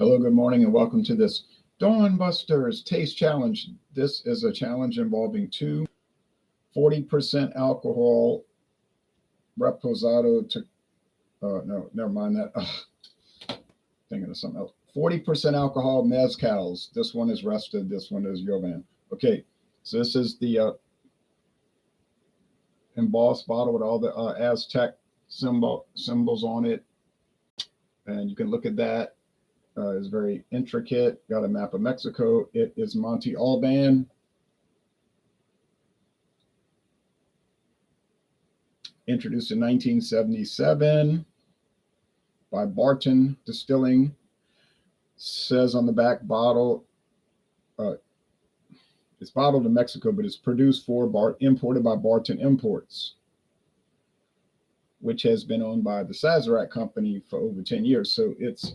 Hello, good morning, and welcome to this Dawn Busters Taste Challenge. This is a challenge involving two 40% alcohol reposado to, no, never mind that. Thinking of something else. 40% alcohol mezcals. This one is rested, this one is jovan. Okay, so this is the embossed bottle with all the Aztec symbols on it. And you can look at that. It's very intricate. Got a map of Mexico. It is Monte Alban. Introduced in 1977 by Barton Distilling. Says on the back bottle, it's bottled in Mexico, but it's produced imported by Barton Imports, which has been owned by the Sazerac company for over 10 years. So it's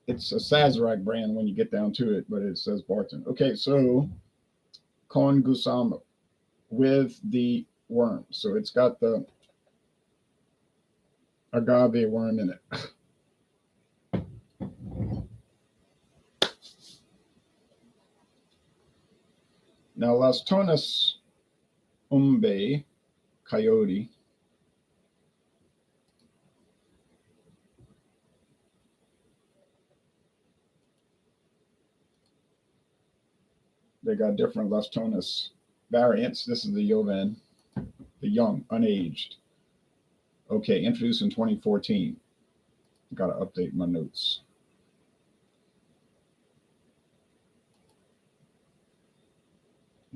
a Sazerac brand when you get down to it, but it says Barton. Okay, so con gusano with the worm. So it's got the agave worm in it. Now, Las Tonas Umbe Coyote. They got different Las Tonas variants. This is the jovan, the young, unaged. Okay, introduced in 2014. Got to update my notes.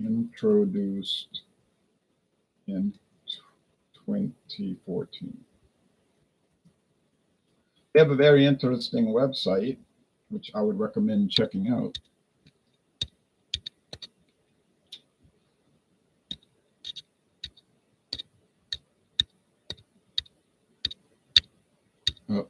Introduced in 2014. They have a very interesting website, which I would recommend checking out. Oh.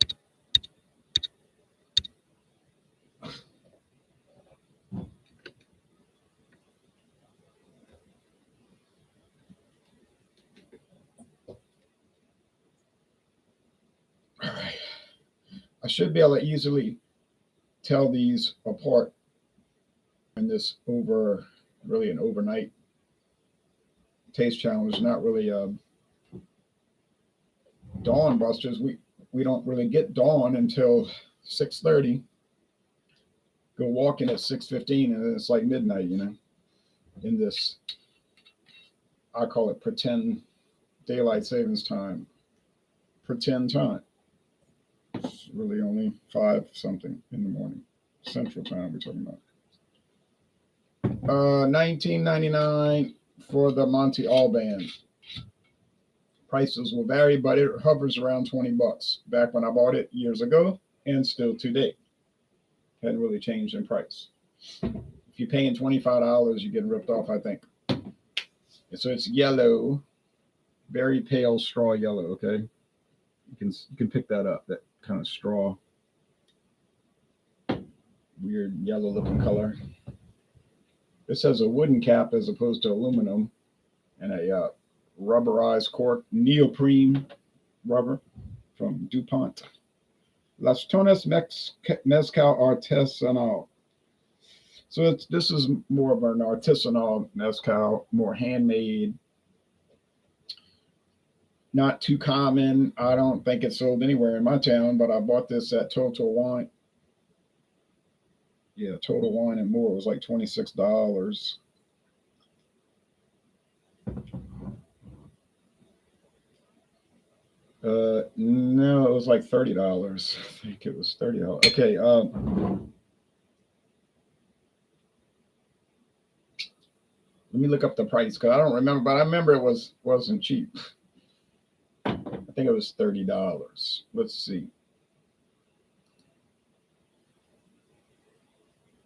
All right. I should be able to easily tell these apart in this really an overnight taste challenge, not really Dawn Busters. We don't really get dawn until 6:30. Go walking at 6:15, and then it's like midnight, in this, I call it pretend daylight savings time. Pretend time. It's really only 5 something in the morning. Central time we're talking about. $19.99 for the Monte Alban. Prices will vary, but it hovers around $20 back when I bought it years ago, and still today. Hadn't really changed in price. If you're paying $25, you're getting ripped off, I think. So it's yellow, very pale straw yellow. Okay, you can pick that up. That kind of straw, weird yellow looking color. This has a wooden cap as opposed to aluminum, and a rubberized cork, neoprene rubber from DuPont. Las Tonas Mezcal Artesanal. So this is more of an artisanal mezcal, more handmade. Not too common. I don't think it's sold anywhere in my town, but I bought this at Total Wine. Yeah, Total Wine and More. It was like $26. No, it was like $30. I think it was $30. Okay. Let me look up the price because I don't remember, but I remember it wasn't cheap. I think it was $30. Let's see.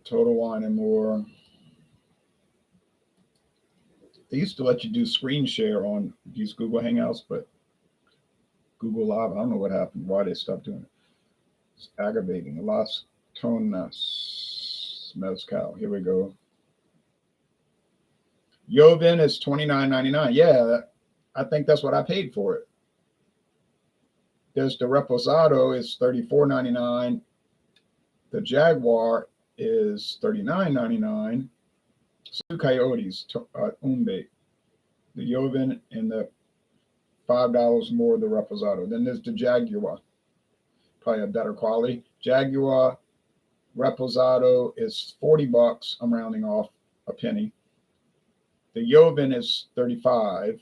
Total Wine and More. They used to let you do screen share on these Google Hangouts, but Google Live, I don't know what happened, why they stopped doing it. It's aggravating. Las Tonas Mezcal. Here we go. Jovan is $29.99. Yeah, I think that's what I paid for it. There's the Reposado is $34.99. The Jaguar is $39.99. Two Coyotes, Umbe, the Jovan, and the $5 more the Reposado. Then there's the Jaguar, probably a better quality. Jaguar Reposado is $40. I'm rounding off a penny. The Jovan is 35,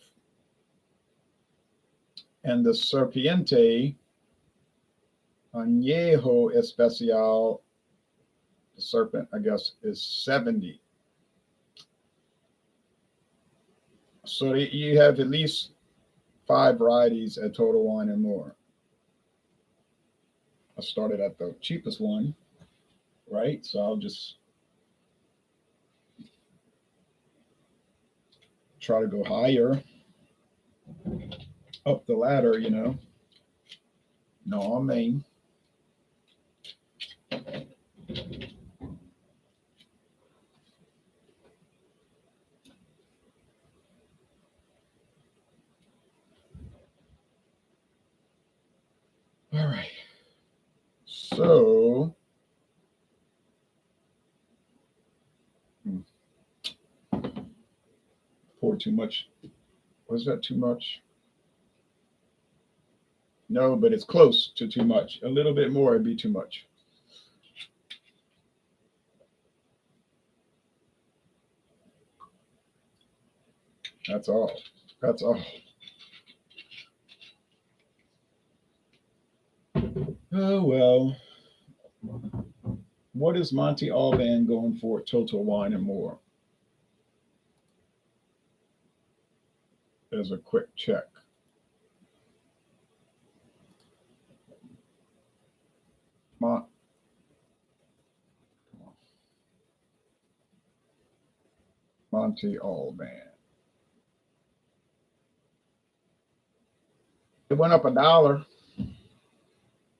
and the Serpiente Añejo Especial, the serpent, I guess, is 70. So you have at least 5 varieties at Total Wine and More. I started at the cheapest one, right? So I'll just try to go higher up the ladder, you know. No, I mean. All right. So, pour too much. Was that too much? No, but it's close to too much. A little bit more would be too much. That's all. That's all. Oh, well. What is Monte Alban going for at Total Wine and More? There's a quick check. Monte Alban. It went up $1,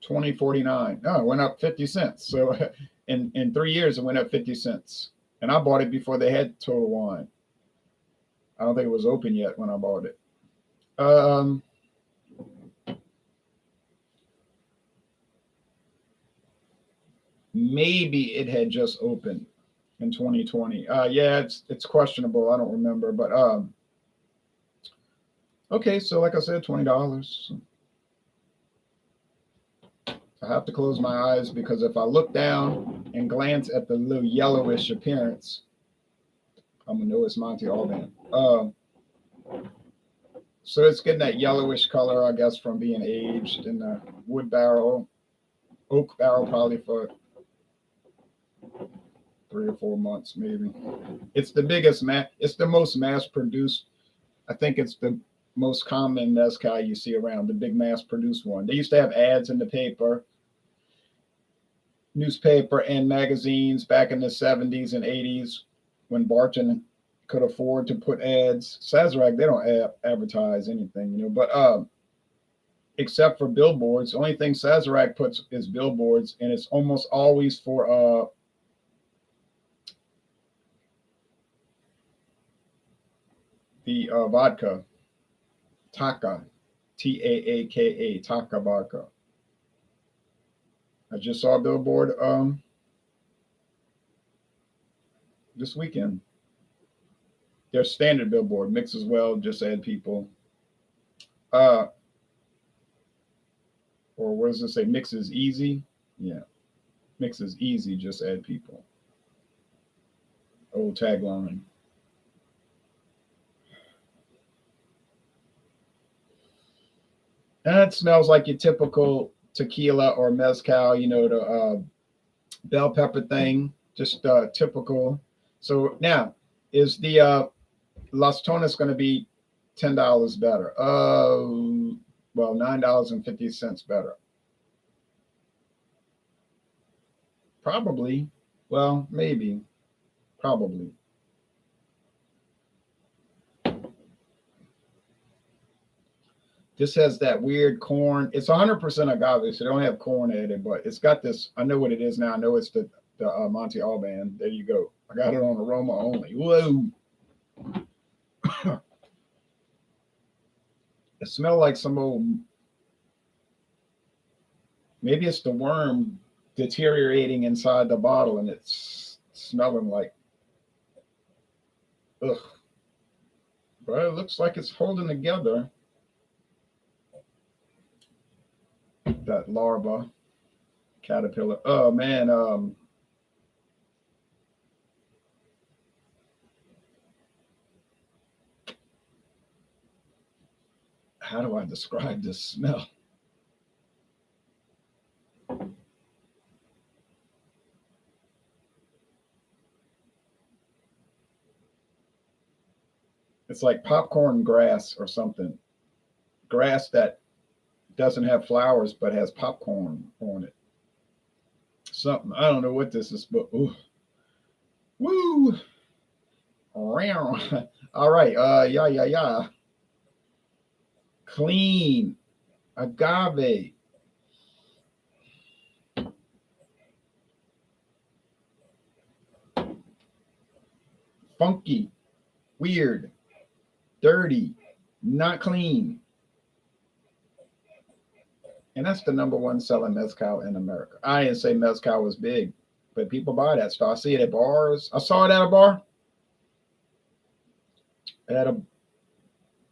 20.49. No, it went up 50 cents. So in 3 years, it went up 50 cents. And I bought it before they had Total Wine. I don't think it was open yet when I bought it. Maybe it had just opened in 2020. Yeah, it's questionable. I don't remember, but okay. So like I said, $20. I have to close my eyes because if I look down and glance at the little yellowish appearance, I'm gonna know it's Monte Alban. So it's getting that yellowish color, I guess, from being aged in the wood barrel, oak barrel, probably for 3 or 4 months, maybe. It's the biggest it's the most mass produced. I think it's the most common mezcal you see around, the big mass produced one. They used to have ads in the paper, newspaper and magazines back in the 70s and 80s when Barton could afford to put ads. Sazerac, they don't advertise anything, you know, but except for billboards. The only thing Sazerac puts is billboards, and it's almost always for the vodka, Taka, Taaka, Taka vodka. I just saw a billboard this weekend. Their standard billboard, mix as well, just add people. Or what does it say? Mix is easy. Yeah, mix is easy, just add people. Old tagline. And it smells like your typical tequila or mezcal, you know, the bell pepper thing, just typical. So now, is the Las Tonas going to be $10 better? Well, $9.50 better. Probably. Well, maybe. Probably. This has that weird corn. It's 100% agave, so they don't have corn added, but it's got this. I know what it is now. I know it's the Monte Alban. There you go. I got it on aroma only. Whoa. It smells like some old. Maybe it's the worm deteriorating inside the bottle, and it's smelling like ugh. But it looks like it's holding together that larva caterpillar. Oh man, how do I describe this smell? It's like popcorn grass or something. Grass that doesn't have flowers but has popcorn on it. Something. I don't know what this is, but ooh, woo. All right. Yeah, yeah, yeah. Clean. Agave. Funky. Weird. Dirty. Not clean. And that's the number one selling mezcal in America. I didn't say mezcal was big, but people buy that stuff. I see it at bars. I saw it at a bar. At a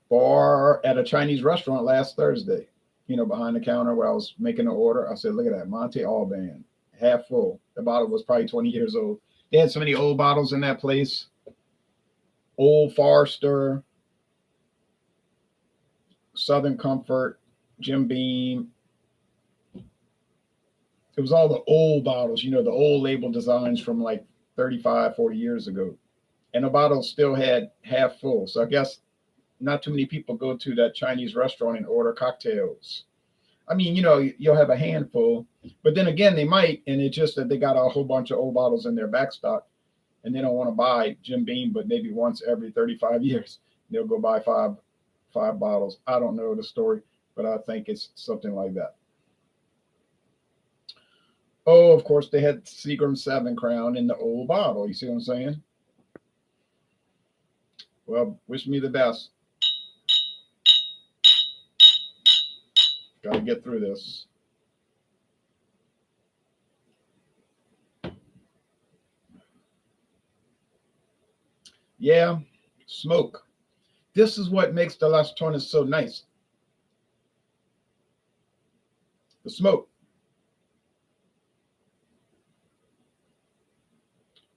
bar at a Chinese restaurant last Thursday. You know, behind the counter where I was making the order. I said, look at that, Monte Alban, half full. The bottle was probably 20 years old. They had so many old bottles in that place. Old Forester, Southern Comfort, Jim Beam. It was all the old bottles, you know, the old label designs from like 35, 40 years ago. And the bottle still had half full. So I guess not too many people go to that Chinese restaurant and order cocktails. I mean, you know, you'll have a handful, but then again, they might, and it's just that they got a whole bunch of old bottles in their backstock, and they don't want to buy Jim Beam, but maybe once every 35 years they'll go buy five bottles. I don't know the story, but I think it's something like that. Oh, of course, they had Seagram 7 Crown in the old bottle. You see what I'm saying? Well, wish me the best. Got to get through this. Yeah, smoke. This is what makes the Las Tonas so nice. The smoke.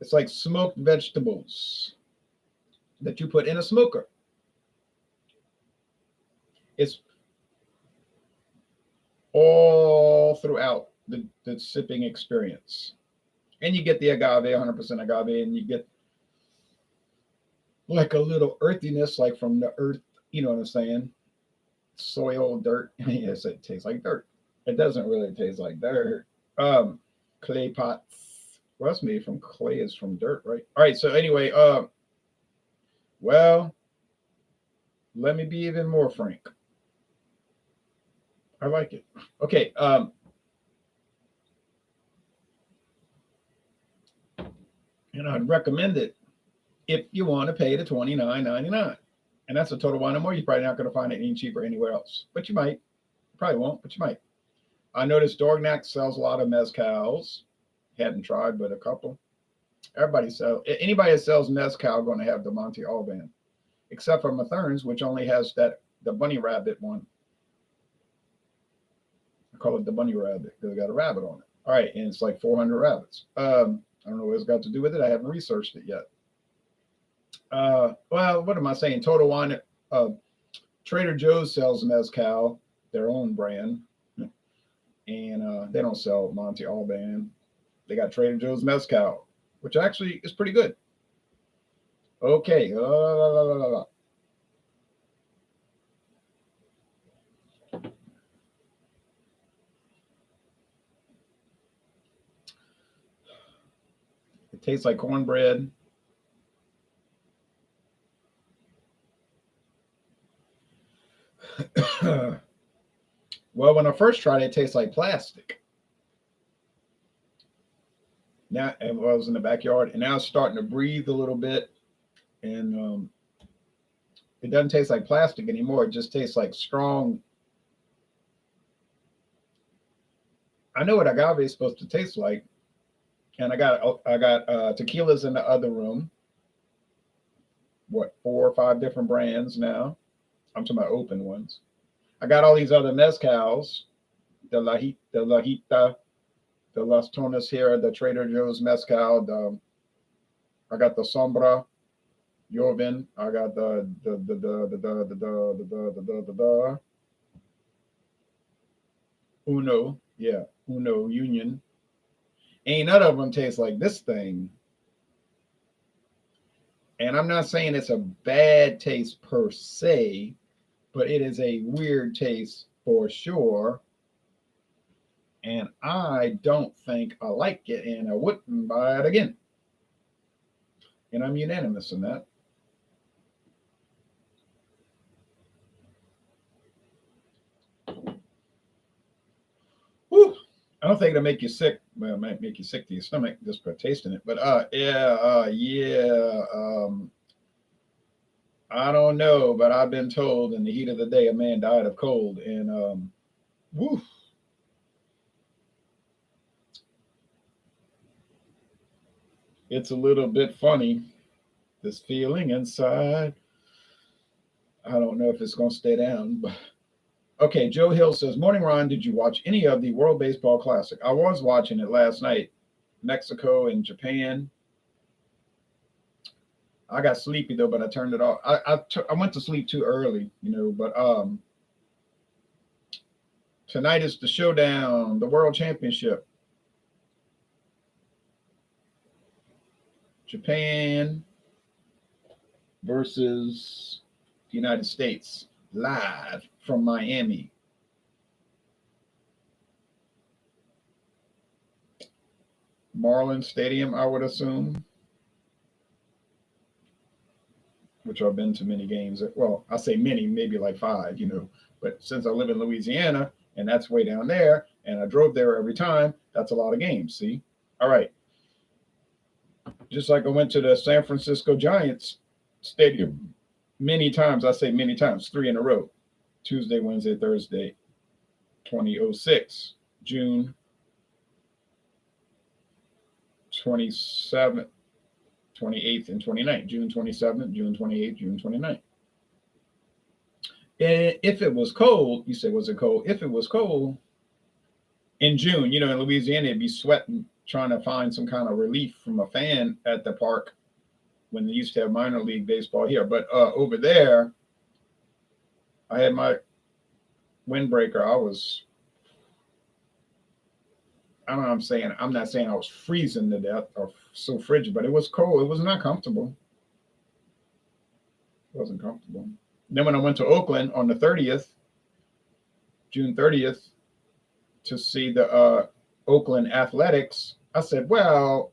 It's like smoked vegetables that you put in a smoker. It's all throughout the sipping experience. And you get the agave, 100% agave, and you get like a little earthiness, like from the earth, you know what I'm saying? Soil, dirt. Yes, it tastes like dirt. It doesn't really taste like dirt. Clay pots. Well, that's made from clay is from dirt, right? All right. So anyway, well, let me be even more frank. I like it. Okay. And I'd recommend it if you want to pay the $29.99. And that's a total wine and more. You're probably not going to find it any cheaper anywhere else. But you might. You probably won't, but you might. I noticed Dorgnac sells a lot of mezcals. Hadn't tried, but a couple. Everybody sells. Anybody that sells mezcal going to have the Monte Alban, except for Mathern's, which only has the bunny rabbit one. I call it the bunny rabbit because it got a rabbit on it. All right, and it's like 400 rabbits. I don't know what it's got to do with it. I haven't researched it yet. Well, what am I saying? Total Wine. Trader Joe's sells mezcal, their own brand, and they don't sell Monte Alban. They got Trader Joe's mezcal, which actually is pretty good. Okay. It tastes like cornbread. Well, when I first tried it, it tastes like plastic. Now, and I was in the backyard, and now it's starting to breathe a little bit, and it doesn't taste like plastic anymore. It just tastes like strong. I know what agave is supposed to taste like, and I got tequilas in the other room. What, 4 or 5 different brands now? I'm talking about open ones. I got all these other mezcals, the Lajita, the Las Tonas here, the Trader Joe's mezcal. I got the Sombra, jovan. I got the Uno, yeah, Uno Union. Ain't none of them taste like this thing. And I'm not saying it's a bad taste per se, but it is a weird taste for sure. And I don't think I like it, and I wouldn't buy it again. And I'm unanimous in that. Whew. I don't think it'll make you sick. Well, it might make you sick to your stomach just by tasting it. But yeah. I don't know, but I've been told in the heat of the day a man died of cold, and whew, it's a little bit funny. This feeling inside. I don't know if it's gonna stay down, but okay. Joe Hill says, "Morning, Ron. Did you watch any of the World Baseball Classic? I was watching it last night. Mexico and Japan. I got sleepy though, but I turned it off. I went to sleep too early, you know. But tonight is the showdown, the World Championship. Japan versus the United States, live from Miami. Marlins Stadium, I would assume, which I've been to many games. Well, I say many, maybe like 5, you know. But since I live in Louisiana and that's way down there, and I drove there every time, that's a lot of games. See? All right. Just like I went to the San Francisco Giants Stadium many times. I say many times, 3 in a row. Tuesday, Wednesday, Thursday, 2006, June 27th, 28th, and 29th. June 27th, June 28th, June 29th. And if it was cold, you say, was it cold? If it was cold in June, you know, in Louisiana, it'd be sweating trying to find some kind of relief from a fan at the park when they used to have minor league baseball here. But over there, I had my windbreaker. I don't know. I'm not saying I was freezing to death or so frigid, but it was cold. It was not comfortable. It wasn't comfortable. Then when I went to Oakland on the 30th, June 30th, to see the Oakland Athletics, I said, well,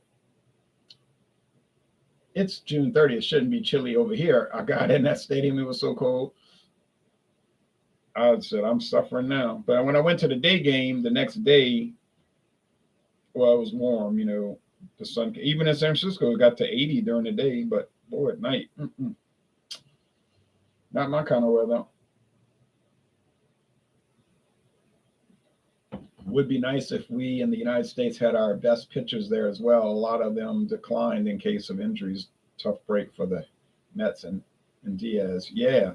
it's June 30th. It shouldn't be chilly over here. I got in that stadium. It was so cold. I said, I'm suffering now. But when I went to the day game the next day, well, it was warm, you know, the sun, even in San Francisco, it got to 80 during the day, but boy, at night, not my kind of weather. Would be nice if we in the United States had our best pitchers there as well. A lot of them declined in case of injuries. Tough break for the Mets and Diaz. Yeah,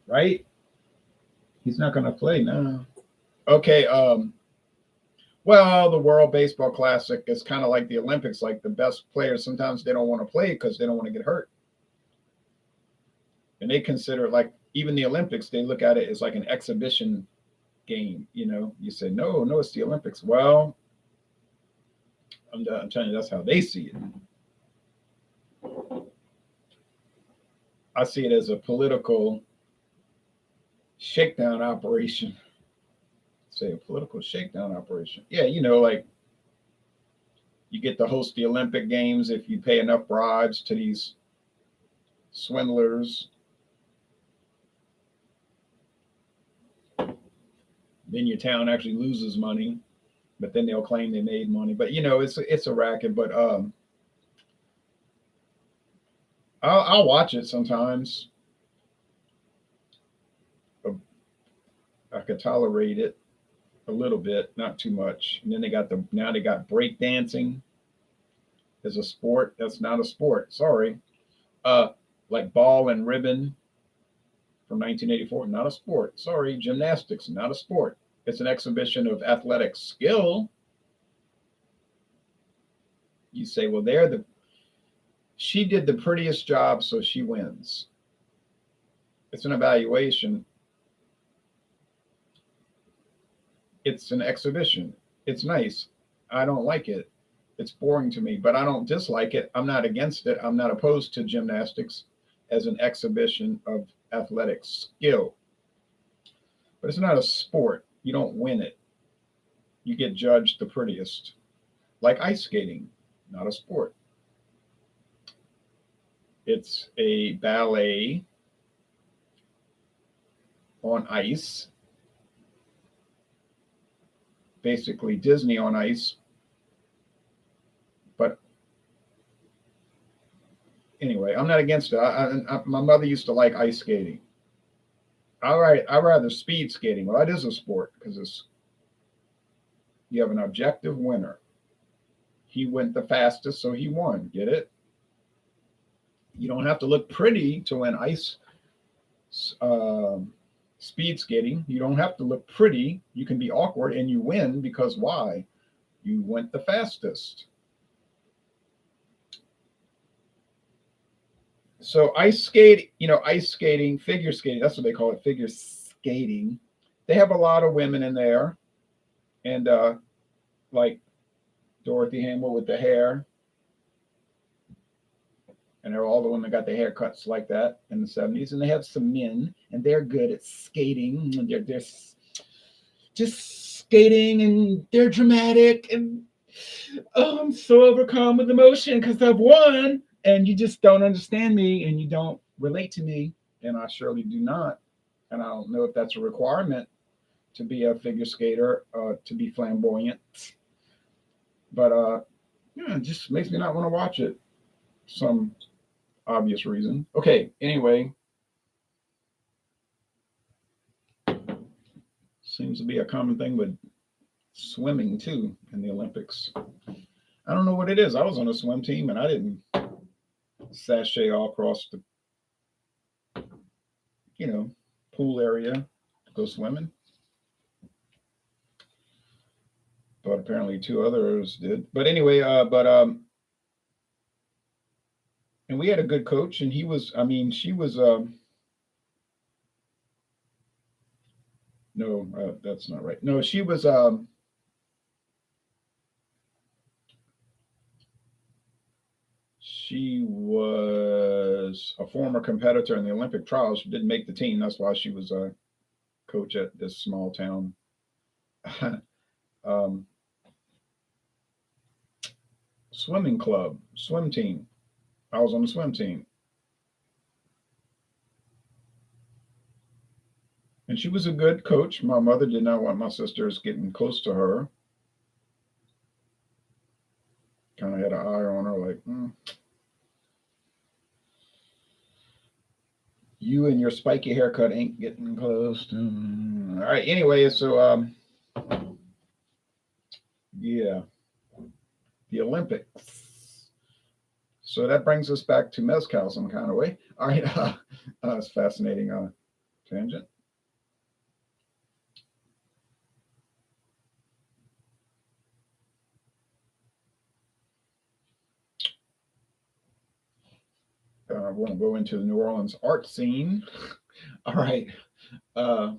right? He's not going to play now. Okay. Well, the World Baseball Classic is kind of like the Olympics. Like the best players, sometimes they don't want to play because they don't want to get hurt. And they consider it like even the Olympics, they look at it as like an exhibition game. You know, you say, no, it's the Olympics. Well, I'm telling you, that's how they see it. I see it as a political shakedown operation. Say a political shakedown operation. Yeah, you know, like you get to host the Olympic Games if you pay enough bribes to these swindlers. Then your town actually loses money, but then they'll claim they made money. But you know, it's a racket. But I'll watch it sometimes. I could tolerate it. a little bit, not too much. And then they got break dancing as a sport. That's not a sport. Sorry. Uh, like ball and ribbon from 1984, not a sport. Sorry. Gymnastics, not a sport. It's an exhibition of athletic skill. You say, well, she did the prettiest job, so she wins. It's an evaluation. It's an exhibition. It's nice. I don't like it. It's boring to me, but I don't dislike it. I'm not against it. I'm not opposed to gymnastics as an exhibition of athletic skill. But it's not a sport. You don't win it. You get judged the prettiest. Like ice skating, not a sport. It's a ballet on ice, basically Disney on ice. But anyway, I'm not against it. My mother used to like ice skating. All right, I rather speed skating. Well, that is a sport because you have an objective winner. He went the fastest, so he won. Get it? You don't have to look pretty to win ice speed skating. You don't have to look pretty. You can be awkward and you win because why? You went the fastest. So ice skating, figure skating, that's what they call it, figure skating. They have a lot of women in there. And like Dorothy Hamill with the hair. And all the women got their haircuts like that in the 70s. And they have some men, and they're good at skating. And they're just skating, and they're dramatic. And oh, I'm so overcome with emotion because I've won. And you just don't understand me, and you don't relate to me. And I surely do not. And I don't know if that's a requirement to be a figure skater, to be flamboyant. But yeah, it just makes me not want to watch it. Some obvious reason. Okay, anyway. Seems to be a common thing with swimming too in the Olympics. I don't know what it is. I was on a swim team and I didn't sashay all across the, pool area to go swimming. But apparently two others did. But anyway, and we had a good coach, and she was. No, that's not right. No, she was. She was a former competitor in the Olympic trials. She didn't make the team. That's why she was a coach at this small town um, swimming club, swim team. I was on the swim team. And she was a good coach. My mother did not want my sisters getting close to her. Kind of had an eye on her, like, you and your spiky haircut ain't getting close to. All right. Anyway, so yeah, the Olympics. So that brings us back to mezcal some kind of way. All right. It's fascinating tangent. I won't go into the New Orleans art scene. All right. Uh,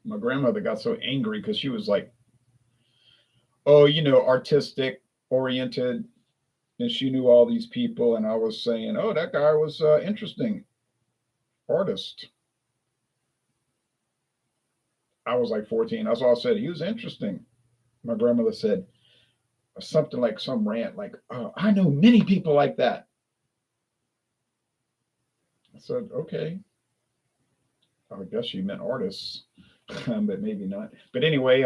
my grandmother got so angry because she was like, oh, artistic oriented, and she knew all these people, and I was saying, oh, that guy was interesting artist. I was like 14. That's all I said. He was interesting. My grandmother said something like some rant, like, oh, I know many people like that. I said, okay. I guess she meant artists, but maybe not. But anyway,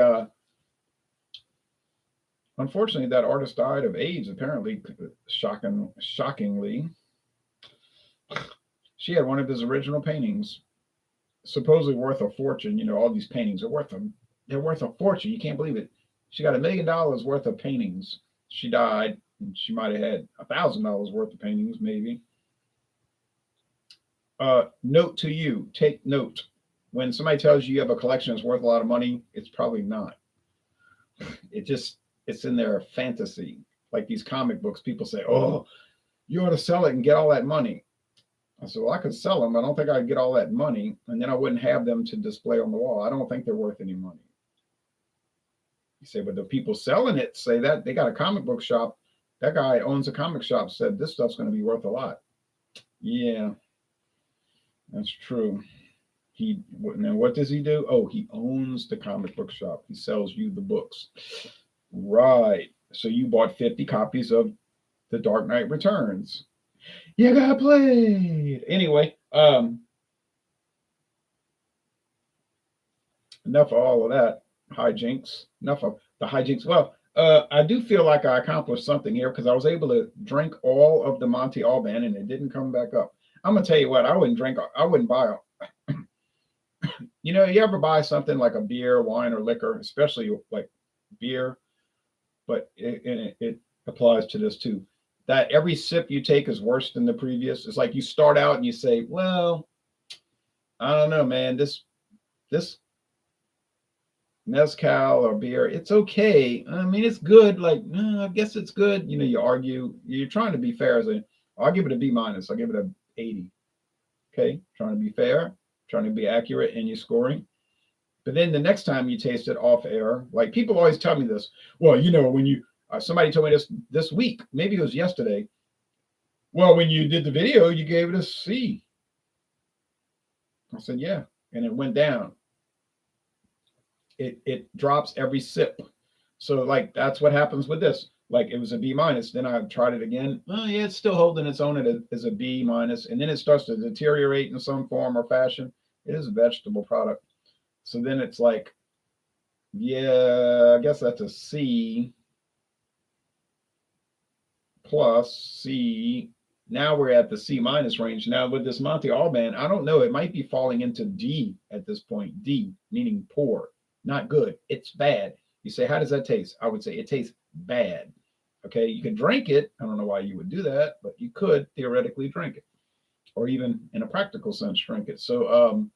unfortunately, that artist died of AIDS. Apparently, shockingly, She had one of his original paintings, supposedly worth a fortune. You know, all these paintings are they're worth a fortune. You can't believe it. She got $1 million worth of paintings. She died, and she might have had $1,000 worth of paintings, maybe. Note to you: take note. When somebody tells you you have a collection that's worth a lot of money, it's probably not. It's in their fantasy. Like these comic books, people say, "Oh, you ought to sell it and get all that money." I said, "Well, I could sell them. I don't think I'd get all that money, and then I wouldn't have them to display on the wall. I don't think they're worth any money." You say, "But the people selling it say that they got a comic book shop. That guy owns a comic shop. Said this stuff's going to be worth a lot." Yeah, that's true. Now what does he do? Oh, he owns the comic book shop. He sells you the books. Right. So you bought 50 copies of The Dark Knight Returns. You got played. Anyway, enough of all of that hijinks. Enough of the hijinks. Well, I do feel like I accomplished something here because I was able to drink all of the Monte Alban and it didn't come back up. I'm gonna tell you what, I wouldn't buy it. You know, you ever buy something like a beer, wine, or liquor, especially like beer, but it applies to this too. That every sip you take is worse than the previous. It's like you start out and you say, "Well, I don't know, man. This mezcal or beer, it's okay. I mean, it's good. Like, I guess it's good." You know, you argue. You're trying to be fair. I'll give it a B minus. I'll give it a 80. Okay, trying to be fair, trying to be accurate in your scoring. But then the next time you taste it off air, like people always tell me this. Well, you know, when you somebody told me this week, maybe it was yesterday. Well, when you did the video, you gave it a C. I said, yeah, and it went down. It drops every sip. So like that's what happens with this. Like it was a B minus. Then I tried it again. Oh yeah, it's still holding its own as a B minus, and then it starts to deteriorate in some form or fashion. It is a vegetable product. So then it's like, yeah, I guess that's a C plus C. Now we're at the C minus range. Now with this Monte Alban, I don't know. It might be falling into D at this point. D, meaning poor, not good. It's bad. You say, how does that taste? I would say it tastes bad. Okay, you can drink it. I don't know why you would do that, but you could theoretically drink it, or even in a practical sense, drink it. So,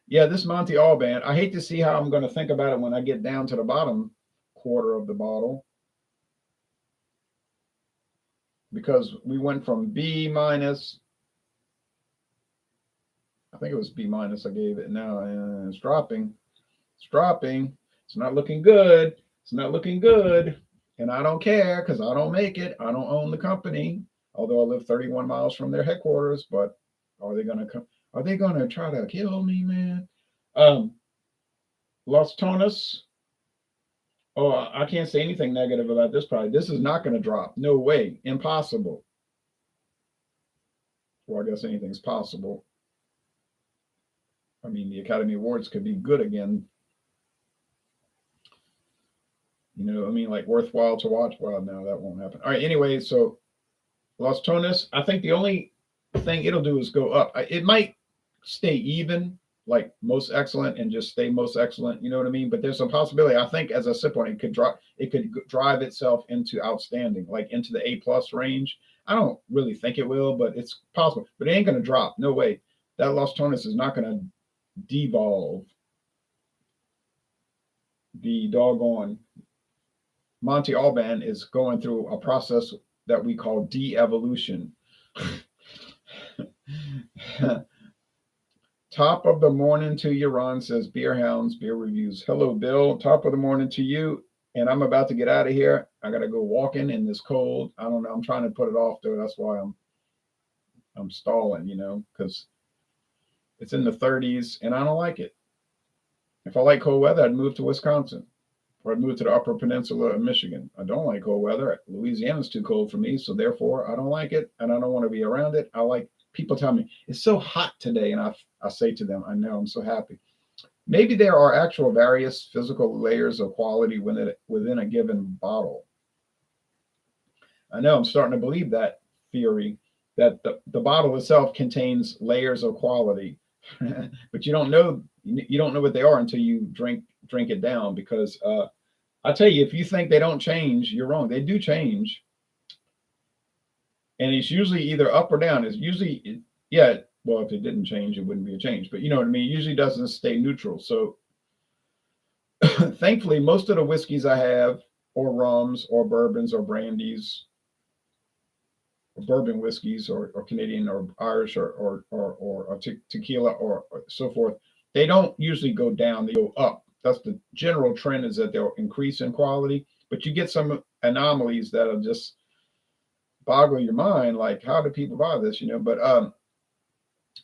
yeah, this Monte Alban, I hate to see how I'm going to think about it when I get down to the bottom quarter of the bottle, because we went from B minus, I think it was B minus I gave it now, and it's dropping. It's dropping. It's not looking good. It's not looking good. And I don't care because I don't make it. I don't own the company, although I live 31 miles from their headquarters. But are they going to come? Are they going to try to kill me, man? Los Tonas. Oh, I can't say anything negative about this product. This is not going to drop. No way. Impossible. Well, I guess anything's possible. I mean, the Academy Awards could be good again. You know, I mean, like worthwhile to watch. Well, no, that won't happen. All right. Anyway, so Los Tonas, I think the only thing it'll do is go up. It might stay even, like most excellent, and just stay most excellent. You know what I mean? But there's some possibility. I think as I sip on it, it could drive itself into outstanding, like into the A plus range. I don't really think it will, but it's possible. But it ain't gonna drop. No way. That Los Tonas is not gonna devolve. The doggone Monte Alban is going through a process that we call de-evolution. Top of the morning to you, Ron, says Beer Hounds, Beer Reviews. Hello, Bill. Top of the morning to you. And I'm about to get out of here. I got to go walking in this cold. I don't know. I'm trying to put it off, though. That's why I'm stalling, you know, because it's in the 30s, and I don't like it. If I like cold weather, I'd move to Wisconsin. Or I'd move to the Upper Peninsula of Michigan. I don't like cold weather. Louisiana's too cold for me, so therefore I don't like it, and I don't want to be around it. I like people tell me it's so hot today, and I say to them, I know, I'm so happy. Maybe there are actual various physical layers of quality within a given bottle. I know I'm starting to believe that theory. that the bottle itself contains layers of quality, but you don't know what they are until you drink it down. Because I tell you, if you think they don't change, you're wrong. They do change, and it's usually either up or down. It's usually, yeah. Well, if it didn't change, it wouldn't be a change. But you know what I mean. It usually doesn't stay neutral. So thankfully, most of the whiskeys I have, or rums, or bourbons, or brandies, or bourbon whiskeys, or Canadian, or Irish, or tequila, or so forth, they don't usually go down, they go up. That's the general trend, is that they'll increase in quality, but you get some anomalies that'll just boggle your mind, like, how do people buy this, But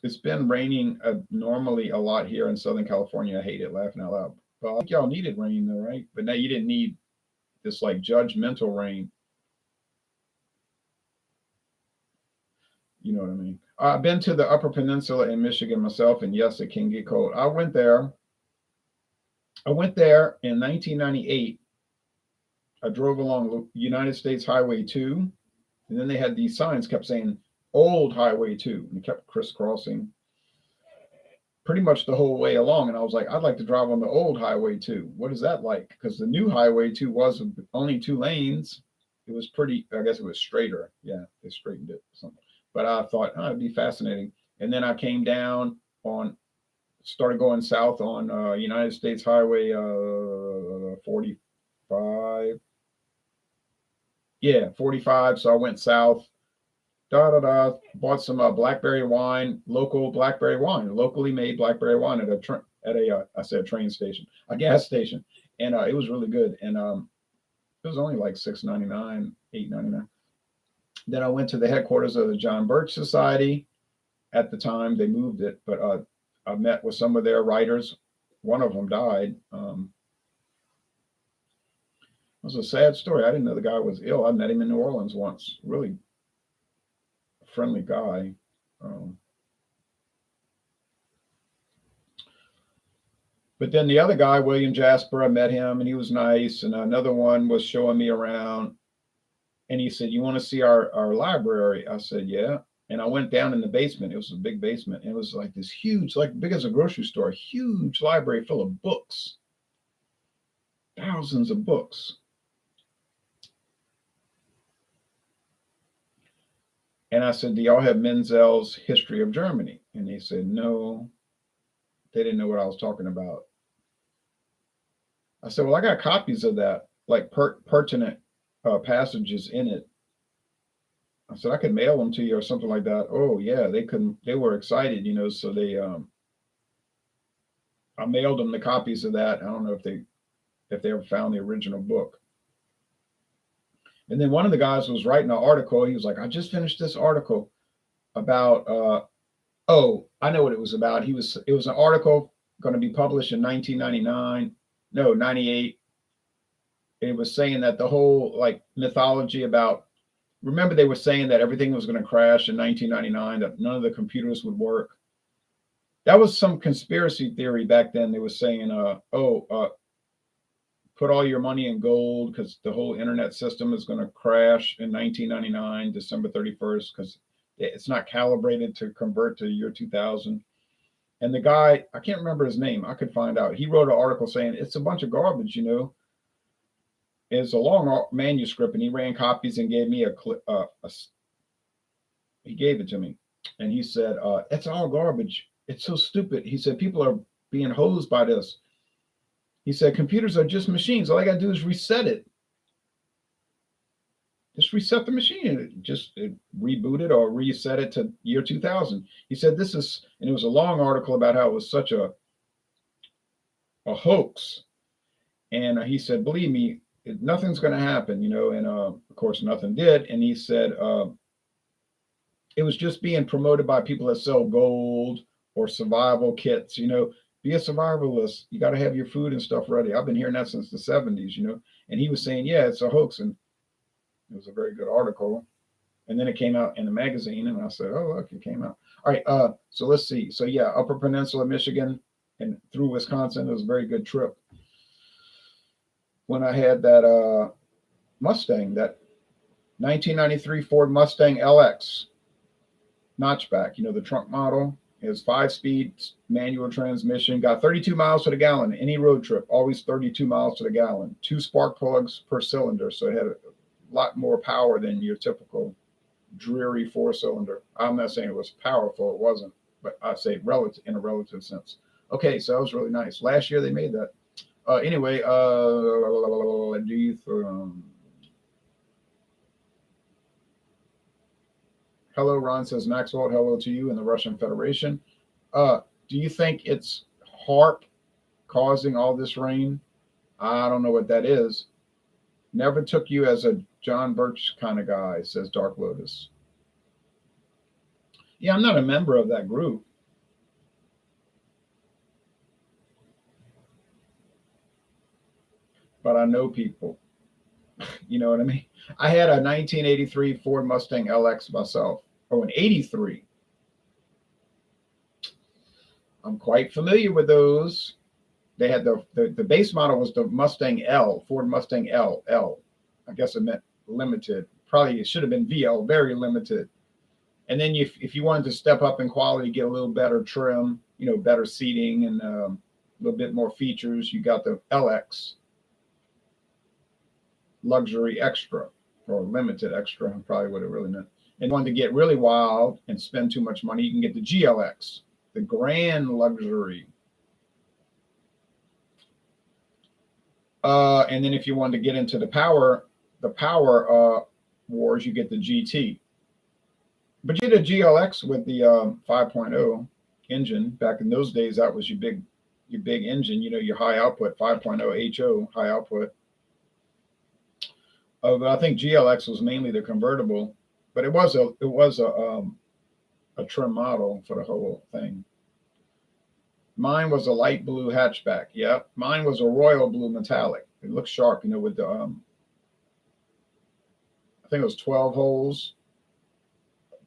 it's been raining normally a lot here in Southern California. I hate it, laughing out loud. But I think y'all needed rain though, right? But now you didn't need this like judgmental rain. You know what I mean? I've been to the Upper Peninsula in Michigan myself, and yes, it can get cold. I went there. In 1998. I drove along United States Highway 2, and then they had these signs kept saying Old Highway 2, and they kept crisscrossing pretty much the whole way along. And I was like, I'd like to drive on the old Highway 2. What is that like? Because the new Highway 2 was only 2 lanes. It was pretty, I guess it was straighter. Yeah, they straightened it. Something. But I thought, it'd be fascinating. And then I came down started going south on United States Highway 45. Yeah, 45. So I went south, bought some blackberry wine, local blackberry wine, locally made blackberry wine at train station, a gas station. And it was really good. And it was only like $6.99, $8.99. Then I went to the headquarters of the John Birch Society. At the time, they moved it, but I met with some of their writers. One of them died. It was a sad story. I didn't know the guy was ill. I met him in New Orleans once. Really friendly guy. But then the other guy, William Jasper, I met him, and he was nice. And another one was showing me around, and he said, "You want to see our library?" I said, "Yeah." And I went down in the basement. It was a big basement. It was like this huge, like big as a grocery store, huge library full of books, thousands of books. And I said, "Do y'all have Menzel's History of Germany?" And they said, "No." They didn't know what I was talking about. I said, "Well, I got copies of that, like pertinent passages in it." I said, "I could mail them to you or something like that." Oh yeah, they couldn't. They were excited, So I mailed them the copies of that. I don't know if they ever found the original book. And then one of the guys was writing an article. He was like, "I just finished this article about." I know what it was about. It was an article going to be published in 1999. No, 98. It was saying that the whole like mythology about. Remember, they were saying that everything was going to crash in 1999, that none of the computers would work. That was some conspiracy theory back then. They were saying, put all your money in gold because the whole internet system is going to crash in 1999, December 31st, because it's not calibrated to convert to year 2000. And the guy, I can't remember his name. I could find out. He wrote an article saying it's a bunch of garbage, It's a long manuscript, and he ran copies and gave me he gave it to me. And he said, it's all garbage. It's so stupid. He said, people are being hosed by this. He said, computers are just machines. All I got to do is reset it. Just reset the machine. It rebooted or reset it to year 2000. He said, and it was a long article about how it was such a hoax. And he said, believe me, nothing's going to happen, and of course nothing did. And he said, it was just being promoted by people that sell gold or survival kits, be a survivalist. You got to have your food and stuff ready. I've been hearing that since the 70s, and he was saying, yeah, it's a hoax. And it was a very good article. And then it came out in a magazine, and I said, oh, look, it came out. All right. So let's see. So yeah, Upper Peninsula, Michigan, and through Wisconsin. It was a very good trip. When I had that Mustang, that 1993 Ford Mustang LX. notchback. You know, the trunk model is 5-speed manual transmission. Got 32 miles to the gallon. Any road trip, always 32 miles to the gallon. 2 spark plugs per cylinder, so it had a lot more power than your typical dreary 4-cylinder. I'm not saying it was powerful, it wasn't, but I say relative in a relative sense. Okay, so that was really nice. Last year they made that. Anyway, do you hello, Ron says Maxwell, hello to you in the Russian Federation. Do you think it's HARP causing all this rain? I don't know what that is. Never took you as a John Birch kind of guy, says Dark Lotus. Yeah, I'm not a member of that group. But I know people. You know what I mean? I had a 1983 Ford Mustang LX myself. Oh, an 83. I'm quite familiar with those. They had the base model was the Mustang L, Ford Mustang L. I guess it meant limited. Probably it should have been VL, very limited. And then if you wanted to step up in quality, get a little better trim, you know, better seating and a little bit more features, you got the LX. Luxury extra or limited extra, probably what it really meant. And wanted to get really wild and spend too much money, you can get the GLX, the grand luxury. And then if you wanted to get into the power wars, you get the GT. But you had a GLX with the 5.0 engine. Back in those days, that was your big engine, you know, your high output 5.0 HO high output. But I think GLX was mainly the convertible, but it was a trim model for the whole thing. Mine was a light blue hatchback. Yeah, mine was a royal blue metallic. It looks sharp, you know, with the I think it was 12 holes,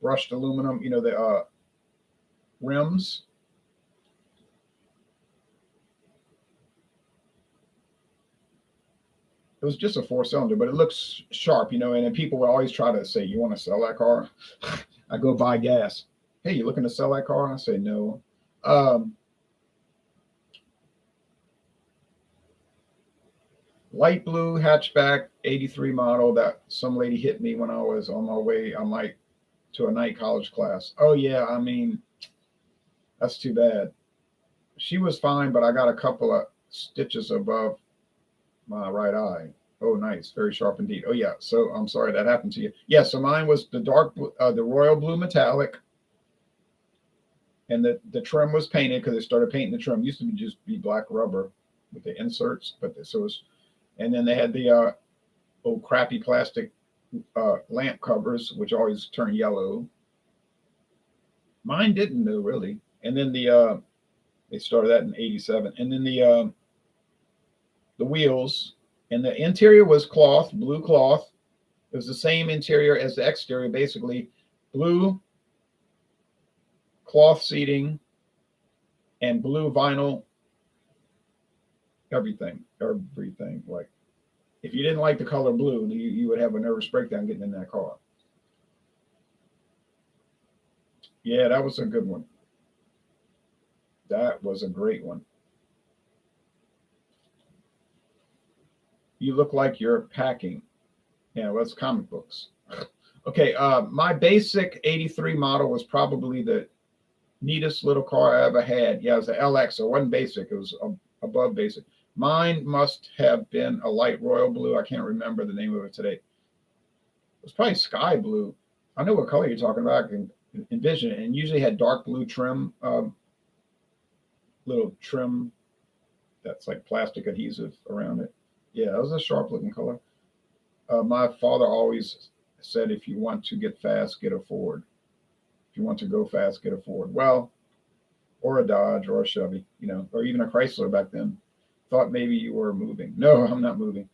brushed aluminum. You know, the rims. It was just a 4-cylinder, but it looks sharp, you know. And then people would always try to say, "You want to sell that car?" I go buy gas. Hey, you looking to sell that car? I say no. Light blue hatchback, 83 model. That some lady hit me when I was on my way, to a night college class. Oh yeah, I mean, that's too bad. She was fine, but I got a couple of stitches above my right eye. Oh, nice. Very sharp indeed. Oh, yeah. So I'm sorry that happened to you. Yeah. So mine was the the royal blue metallic. And the trim was painted because they started painting the trim. It used to just be black rubber with the inserts. But this was, and then they had the old crappy plastic lamp covers, which always turn yellow. Mine didn't though, really. And then they started that in 87. And then the wheels, and the interior was cloth, blue cloth. It was the same interior as the exterior, basically blue cloth seating and blue vinyl, everything. Like, if you didn't like the color blue, you would have a nervous breakdown getting in that car. Yeah, that was a good one. That was a great one. You look like you're packing. Yeah, well, it's comic books. Okay, my basic 83 model was probably the neatest little car I ever had. Yeah, it was an LX, so it wasn't basic. It was above basic. Mine must have been a light royal blue. I can't remember the name of it today. It was probably sky blue. I know what color you're talking about. I can envision it. And usually had dark blue trim, little trim that's like plastic adhesive around it. Yeah, that was a sharp looking color. My father always said, if you want to get fast, get a Ford. If you want to go fast, get a Ford. Well, or a Dodge or a Chevy, you know, or even a Chrysler back then. Thought maybe you were moving. No, I'm not moving.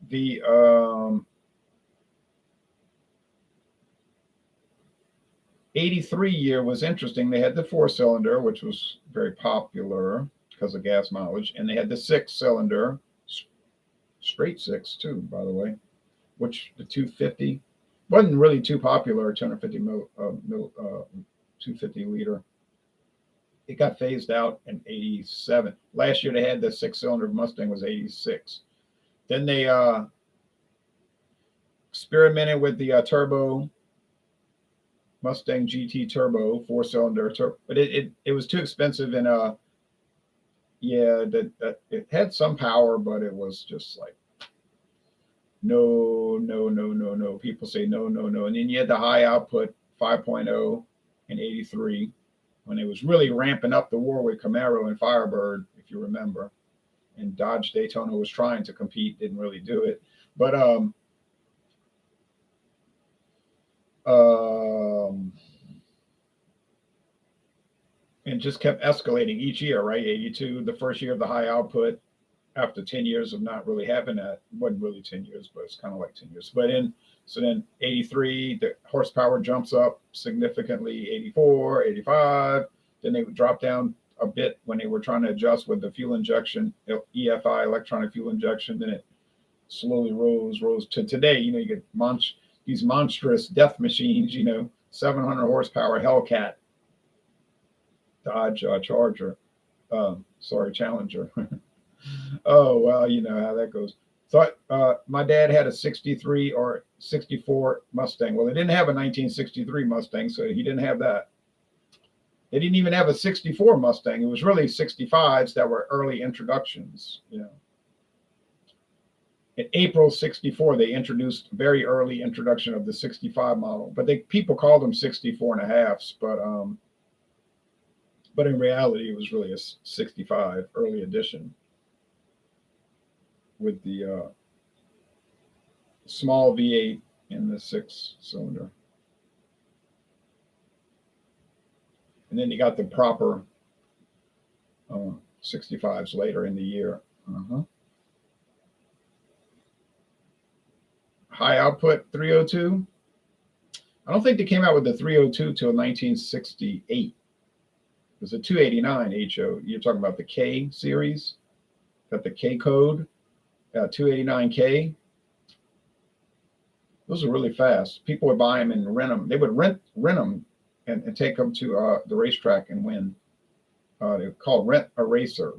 The 83 year was interesting. They had the 4-cylinder, which was very popular because of gas mileage, and they had the 6-cylinder straight six too, by the way, which the 250 wasn't really too popular. 250 250 liter. It got phased out in '87. Last year they had the six-cylinder Mustang was '86. Then they experimented with the turbo Mustang GT Turbo four-cylinder, but it was too expensive and yeah, that it had some power, but it was just like no, no, no, no, no. People say no, no, no, and then you had the high output 5.0 in '83 when it was really ramping up the war with Camaro and Firebird, if you remember, and Dodge Daytona was trying to compete, didn't really do it, but um and just kept escalating each year, right? 82, the first year of the high output, after 10 years of not really having that. It wasn't really 10 years, but it's kind of like 10 years. But so then 83, the horsepower jumps up significantly, 84, 85. Then they would drop down a bit when they were trying to adjust with the fuel injection, EFI, electronic fuel injection. Then it slowly rose to today. You get these monstrous death machines, 700 horsepower Hellcat Dodge Charger. Challenger. Oh, well, you know how that goes. So my dad had a 63 or 64 Mustang. Well, they didn't have a 1963 Mustang, so he didn't have that. They didn't even have a 64 Mustang. It was really 65s that were early introductions. In April '64, they introduced very early introduction of the 65 model, but people called them 64 and a halves, but in reality, it was really a 65 early edition with the small V8 in the six-cylinder. And then you got the proper 65s later in the year. High output 302. I don't think they came out with the 302 till 1968. It was a 289 HO. You're talking about the K series, got the K code, 289K. Those are really fast. People would buy them and rent them. They would rent them and take them to the racetrack and win. They're called Rent a Racer.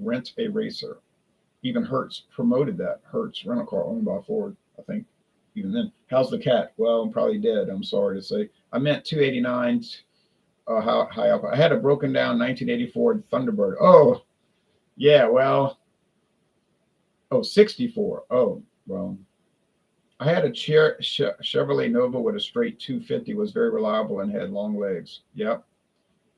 Even Hertz promoted that. Hertz rental car owned by Ford, I think. Even then, how's the cat? Well, I'm probably dead. I'm sorry to say. I meant 289. High up. I had a broken down 1984 Thunderbird. Oh, yeah. Well, 64. Oh, well. I had a Chevrolet Nova with a straight 250. Was very reliable and had long legs. Yep.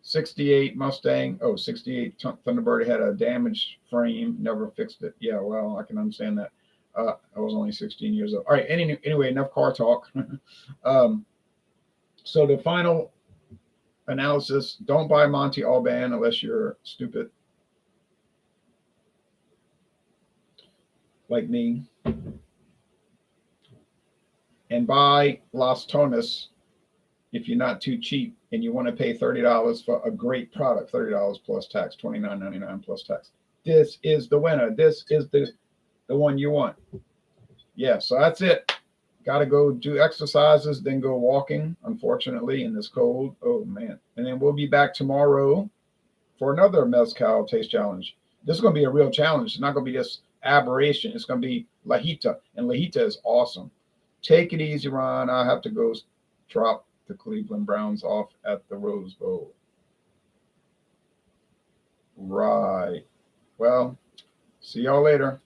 68 Mustang. 68 Thunderbird had a damaged frame. Never fixed it. Yeah, well, I can understand that. I was only 16 years old. All right. Anyway, enough car talk. So the final analysis: don't buy Monte Alban unless you're stupid, like me, and buy Las Tonas if you're not too cheap and you want to pay $30 for a great product. $30 plus tax, $29.99 plus tax. This is the winner. This is the one you want. Yeah, so that's it. Got to go do exercises, then go walking, unfortunately, in this cold. Oh, man. And then we'll be back tomorrow for another Mezcal Taste Challenge. This is going to be a real challenge. It's not going to be this aberration. It's going to be Lajita, and Lajita is awesome. Take it easy, Ron. I have to go drop the Cleveland Browns off at the Rose Bowl. Right. Well, see y'all later.